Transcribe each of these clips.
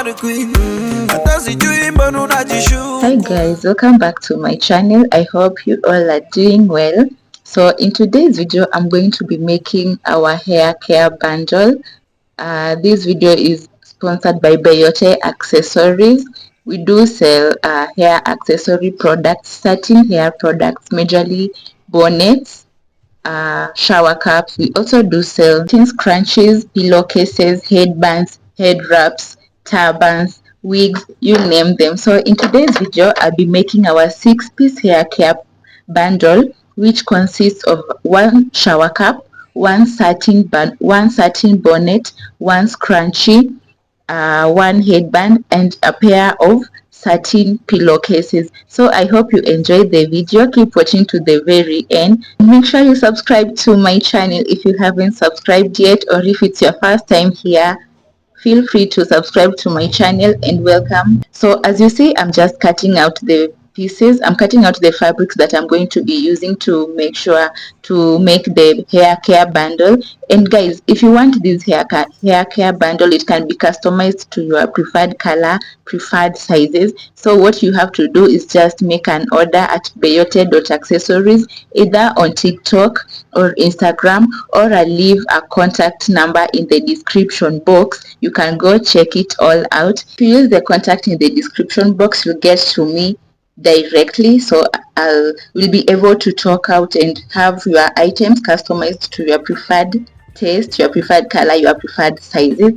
Hi guys, welcome back to my channel. I hope you all are doing well. So in today's video, I'm going to be making our hair care bundle. This video is sponsored by Beyote.accessories. We do sell hair accessory products, satin hair products, majorly bonnets, shower caps. We also do sell things, scrunchies, pillowcases, headbands, head wraps, turbans, wigs, you name them. So in today's video, I'll be making our 6-piece hair care bundle, which consists of one shower cap, one satin bonnet, one scrunchie, one headband, and a pair of satin pillowcases. So I hope you enjoyed the video. Keep watching to the very end. Make sure you subscribe to my channel if you haven't subscribed yet, or if it's your first time here, feel free to subscribe to my channel and welcome. So as you see, I'm just cutting out the pieces. I'm cutting out the fabrics that I'm going to be using to make the hair care bundle. And guys, if you want this hair care bundle, it can be customized to your preferred color, preferred sizes. So what you have to do is just make an order at beyote.accessories, either on TikTok or Instagram, or I'll leave a contact number in the description box. You can go check it all out. If you use the contact in the description box, you get to me directly, so will be able to talk out and have your items customized to your preferred taste, your preferred color, your preferred sizes.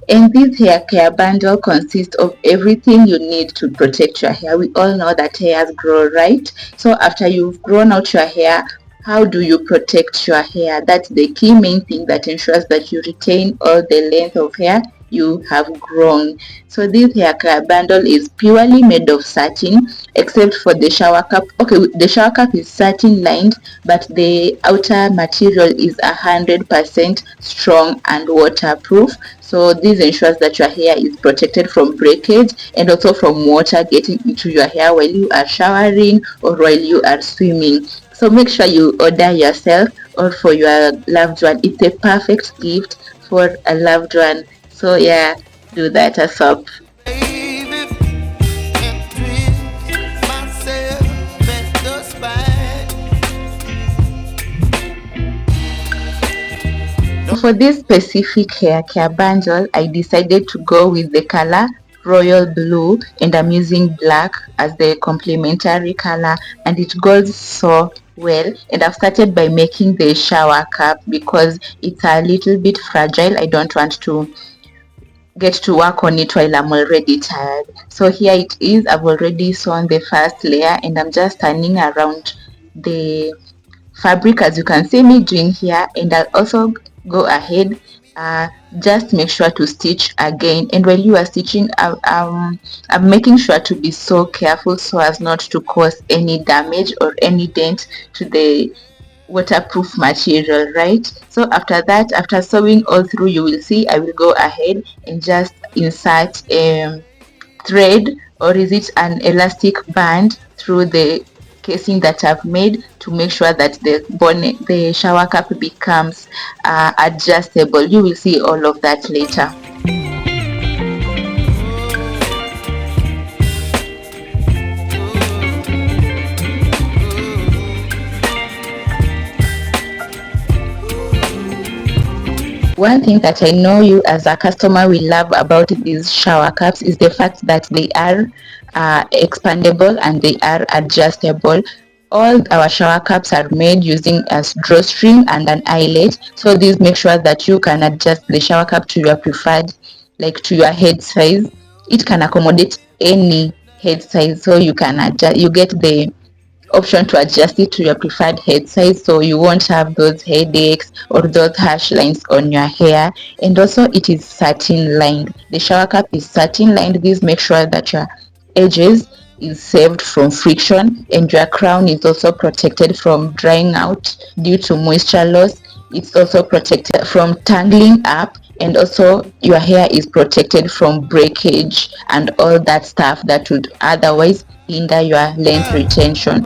And this hair care bundle consists of everything you need to protect your hair. We all know that hairs grow, right? So after you've grown out your hair, how do you protect your hair? That's the key main thing that ensures that you retain all the length of hair you have grown. So this hair care bundle is purely made of satin, except for the shower cap. Okay, the shower cap is satin lined, but the outer material is 100% strong and waterproof. So this ensures that your hair is protected from breakage and also from water getting into your hair while you are showering or while you are swimming. So make sure you order yourself or for your loved one. It's a perfect gift for a loved one. So yeah, do that as well. For this specific hair care bundle, I decided to go with the color royal blue, and I'm using black as the complementary color, and it goes so well. And I've started by making the shower cap because it's a little bit fragile. I don't want to get to work on it while I'm already tired. So here it is. I've already sewn the first layer and I'm just turning around the fabric, as you can see me doing here. And I'll also go ahead, just make sure to stitch again. And while you are stitching, I'm making sure to be so careful so as not to cause any damage or any dent to the waterproof material, right? So after that, after sewing all through, you will see I will go ahead and just insert thread, or is it an elastic band, through the casing that I've made to make sure that the shower cap becomes adjustable. You will see all of that later. One thing that I know you as a customer will love about these shower caps is the fact that they are expandable and they are adjustable. All our shower caps are made using a drawstring and an eyelet, so this makes sure that you can adjust the shower cap to your preferred, like to your head size. It can accommodate any head size, so you can adjust, you get the option to adjust it to your preferred head size, so you won't have those headaches or those harsh lines on your hair. And also it is satin lined. The shower cap is satin lined. This makes sure that your edges is saved from friction, and your crown is also protected from drying out due to moisture loss. It's also protected from tangling up, and also your hair is protected from breakage and all that stuff that would otherwise hinder your length retention.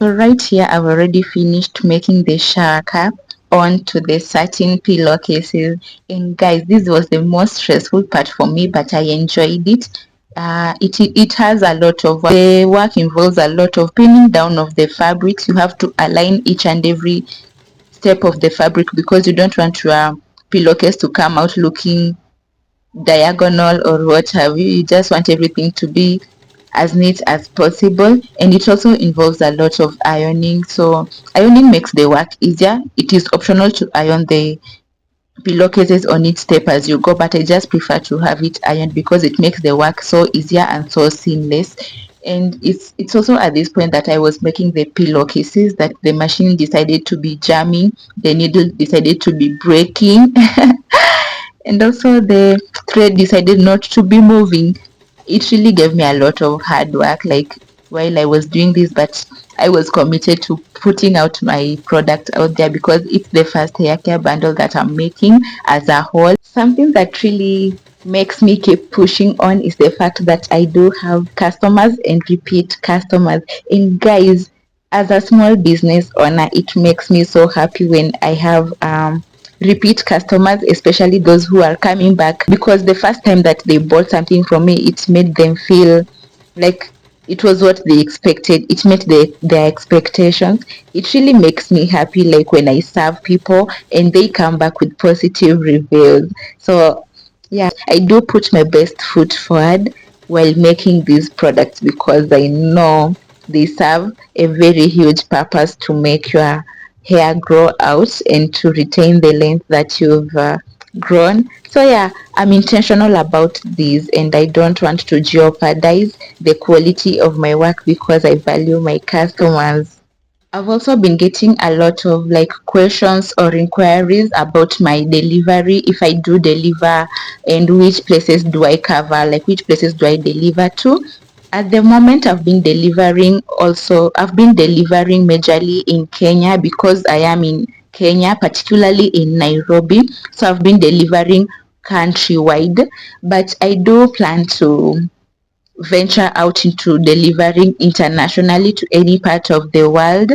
So right here, I've already finished making the shower cap onto the satin pillowcases. And guys, this was the most stressful part for me, but I enjoyed it. It has a lot of the work involves a lot of pinning down of the fabrics. You have to align each and every step of the fabric because you don't want your pillowcase to come out looking diagonal or what have you. You just want everything to be as neat as possible, and it also involves a lot of ironing. So ironing makes the work easier. It is optional to iron the pillowcases on each step as you go, but I just prefer to have it ironed because it makes the work so easier and so seamless. And it's also at this point that I was making the pillowcases that the machine decided to be jamming, the needle decided to be breaking and also the thread decided not to be moving. It really gave me a lot of hard work, like while I was doing this, but I was committed to putting out my product out there because it's the first hair care bundle that I'm making as a whole. Something that really makes me keep pushing on is the fact that I do have customers and repeat customers. And guys, as a small business owner, it makes me so happy when I have repeat customers, especially those who are coming back because the first time that they bought something from me, it made them feel like it was what they expected. It met their expectations. It really makes me happy, like when I serve people and they come back with positive reviews. So yeah, I do put my best foot forward while making these products because I know they serve a very huge purpose to make your hair grow out and to retain the length that you've grown. So yeah, I'm intentional about these and I don't want to jeopardize the quality of my work because I value my customers. I've also been getting a lot of like questions or inquiries about my delivery, if I do deliver, and which places do I cover, like which places do I deliver to. At the moment, I've been delivering majorly in Kenya because I am in Kenya, particularly in Nairobi. So I've been delivering countrywide, but I do plan to venture out into delivering internationally to any part of the world.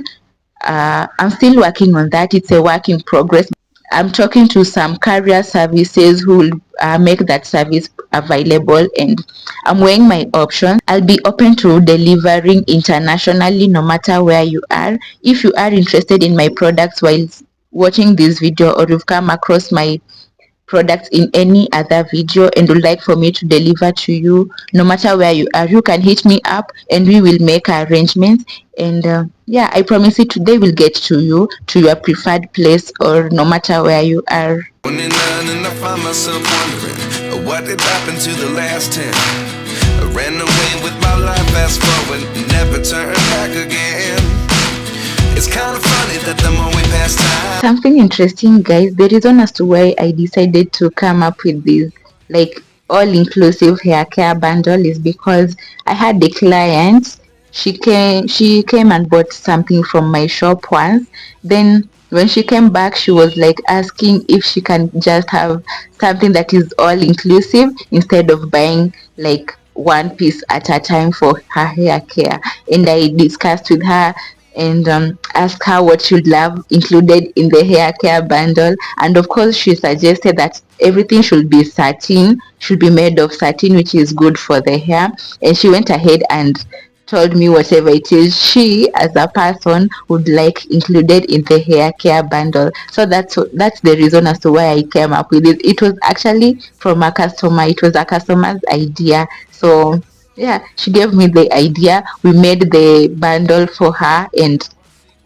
I'm still working on that. It's a work in progress. I'm talking to some carrier services who will make that service available, and I'm weighing my options. I'll be open to delivering internationally no matter where you are. If you are interested in my products while watching this video, or you've come across my products in any other video and would like for me to deliver to you no matter where you are, you can hit me up and we will make arrangements. And yeah, I promise you today will get to you to your preferred place or no matter where you are. 29 and I find myself wondering what did happen to the last 10. I ran away with my life, fast forward, never turn back again. It's kind of funny that the more we pass time. Something interesting, guys, the reason as to why I decided to come up with this like all-inclusive hair care bundle is because I had a client. She came and bought something from my shop once. Then when she came back, she was like asking if she can just have something that is all-inclusive instead of buying like one piece at a time for her hair care. And I discussed with her and asked her what she'd love included in the hair care bundle. And of course, she suggested that everything should be satin, should be made of satin, which is good for the hair. And she went ahead and told me whatever it is she as a person would like included in the hair care bundle. So that's the reason as to why I came up with it. It was actually from a customer. It was a customer's idea. So yeah, she gave me the idea, we made the bundle for her, and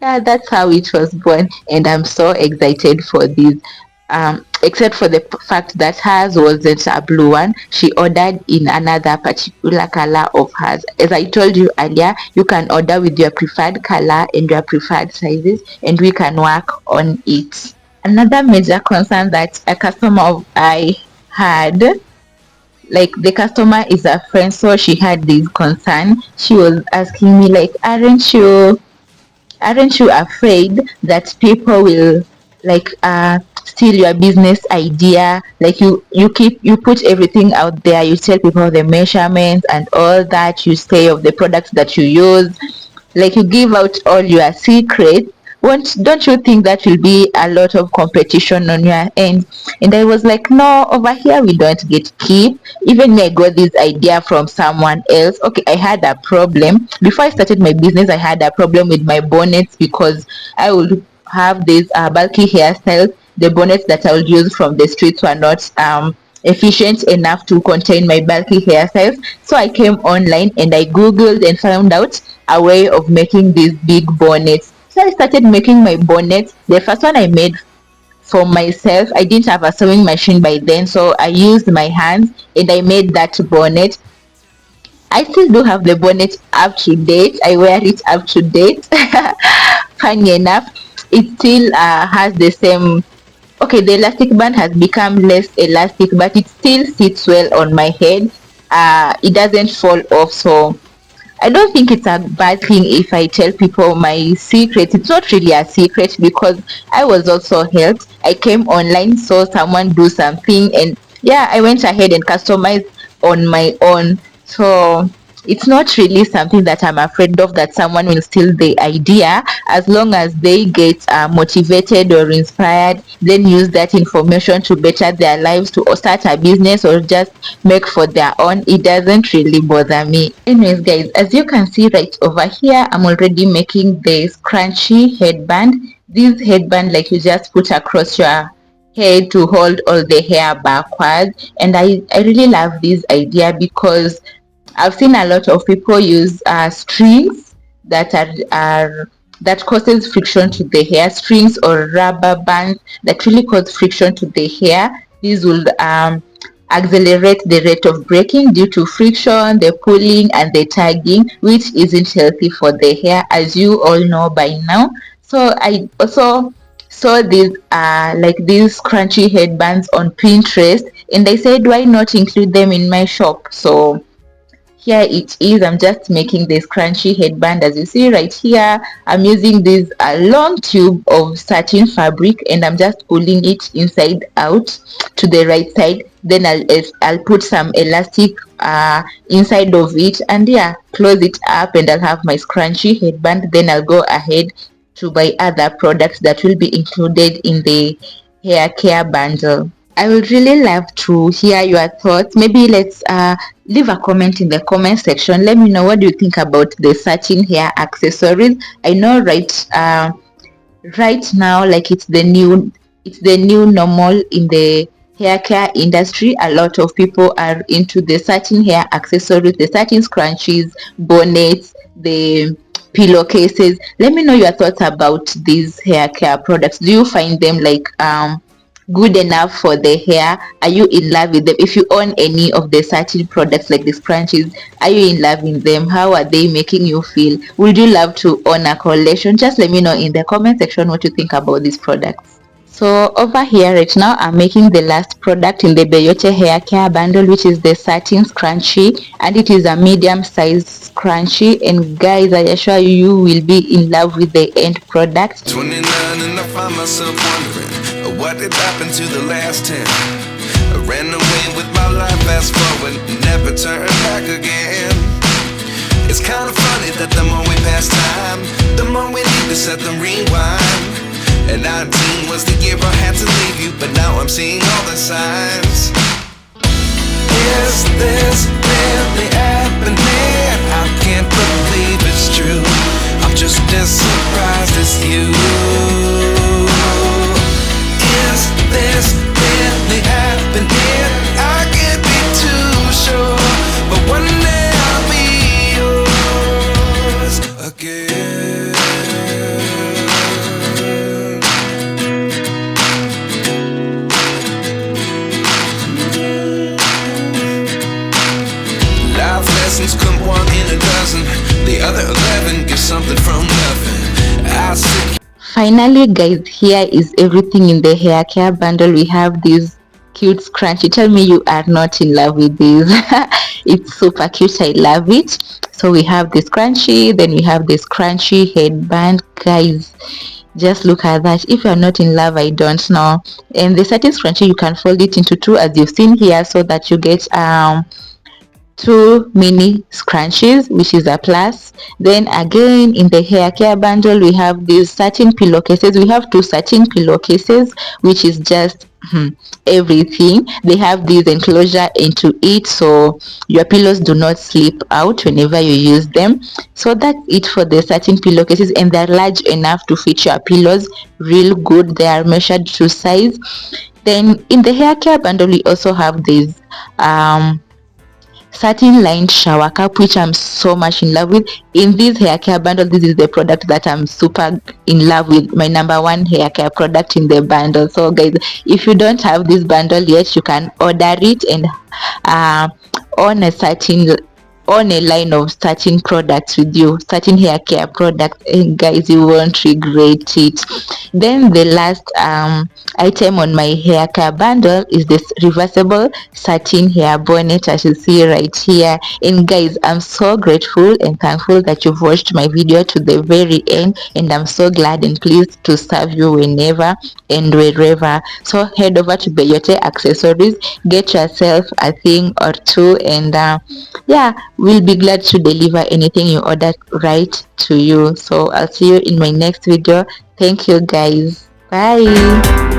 yeah, that's how it was born. And I'm so excited for this, except for the fact that hers wasn't a blue one. She ordered in another particular color of hers. As I told you earlier, you can order with your preferred color and your preferred sizes and we can work on it. Another major concern that a customer of I had, like the customer is a friend, so she had this concern. She was asking me like, aren't you afraid that people will like steal your business idea? Like you put everything out there, you tell people the measurements and all that, you say of the products that you use, like you give out all your secrets, won't don't you think that will be a lot of competition on your end? And I was like, no, over here we don't get keep. Even me, I got this idea from someone else. Okay, I had a problem before I started my business. I had a problem with my bonnets because I would have these bulky hairstyles. The bonnets that I would use from the streets were not efficient enough to contain my bulky hairstyles. So I came online and I googled and found out a way of making these big bonnets. So I started making my bonnets. The first one I made for myself, I didn't have a sewing machine by then, so I used my hands and I made that bonnet. I still do have the bonnet up to date. I wear it up to date. Funny enough, it still has the same. Okay, the elastic band has become less elastic, but it still sits well on my head. It doesn't fall off, so I don't think it's a bad thing if I tell people my secret. It's not really a secret because I was also helped. I came online, saw someone do something, and yeah, I went ahead and customized on my own. So it's not really something that I'm afraid of that someone will steal the idea, as long as they get motivated or inspired, then use that information to better their lives, to start a business or just make for their own. It doesn't really bother me. Anyways guys, as you can see right over here, I'm already making the scrunchie headband. This headband, like, you just put across your head to hold all the hair backwards, and I really love this idea because I've seen a lot of people use strings that are that causes friction to the hair. Strings or rubber bands that really cause friction to the hair. These will accelerate the rate of breaking due to friction, the pulling, and the tagging, which isn't healthy for the hair, as you all know by now. So I also saw these like these crunchy headbands on Pinterest, and I said, why not include them in my shop? So here it is. I'm just making this crunchy headband. As you see right here, I'm using this long tube of satin fabric, and I'm just pulling it inside out to the right side. Then I'll put some elastic inside of it, and yeah, close it up, and I'll have my scrunchy headband. Then I'll go ahead to buy other products that will be included in the hair care bundle. I would really love to hear your thoughts. Maybe let's leave a comment in the comment section. Let me know, what do you think about the satin hair accessories? I know right now, like, it's the new normal in the hair care industry. A lot of people are into the satin hair accessories, the satin scrunchies, bonnets, the pillowcases. Let me know your thoughts about these hair care products. Do you find them like good enough for the hair? Are you in love with them? If you own any of the satin products like the scrunchies, are you in love with them? How are they making you feel? Would you love to own a collection? Just let me know in the comment section what you think about these products. So over here right now, I'm making the last product in the Beyote hair care bundle, which is the satin scrunchie, and it is a medium size scrunchie. And guys, I assure you, you will be in love with the end product. 29 and I find myself wondering what did happen to the last 10. I ran away with my life, fast forward, never turn back again. It's kind of funny that the more we pass time, the more we need to set the rewind. And 19 was the year I had to leave you, but now I'm seeing all the signs. Is this really happening? I can't believe it's true. I'm just as surprised as you. Is this really happening? I can't be too sure, but one day I'll be yours again. Life lessons come one in a dozen. The other 11 get something from nothing. I see. Finally guys, here is everything in the hair care bundle. We have this cute scrunchie. Tell me you are not in love with this. It's super cute. I love it. So we have the scrunchie, then we have the scrunchie headband. Guys, just look at that. If you're not in love, I don't know. And the satin scrunchie, you can fold it into two, as you've seen here, so that you get two mini scrunchies, which is a plus. Then again, in the hair care bundle, we have these satin pillowcases. We have two satin pillowcases, which is just everything. They have this enclosure into it, so your pillows do not slip out whenever you use them. So that's it for the satin pillowcases, and they're large enough to fit your pillows real good. They are measured to size. Then in the hair care bundle, we also have these satin lined shower cap, which I'm so much in love with. In this hair care bundle, this is the product that I'm super in love with, my number one hair care product in the bundle. So guys, if you don't have this bundle yet, you can order it and uh, on a satin on a line of satin products with you, satin hair care products, and guys, you won't regret it. Then the last item on my hair care bundle is this reversible satin hair bonnet, as you see right here. And guys, I'm so grateful and thankful that you've watched my video to the very end, and I'm so glad and pleased to serve you whenever and wherever. So head over to Beyote Accessories, get yourself a thing or two, and yeah, we'll be glad to deliver anything you order right to you. So I'll see you in my next video. Thank you guys. Bye.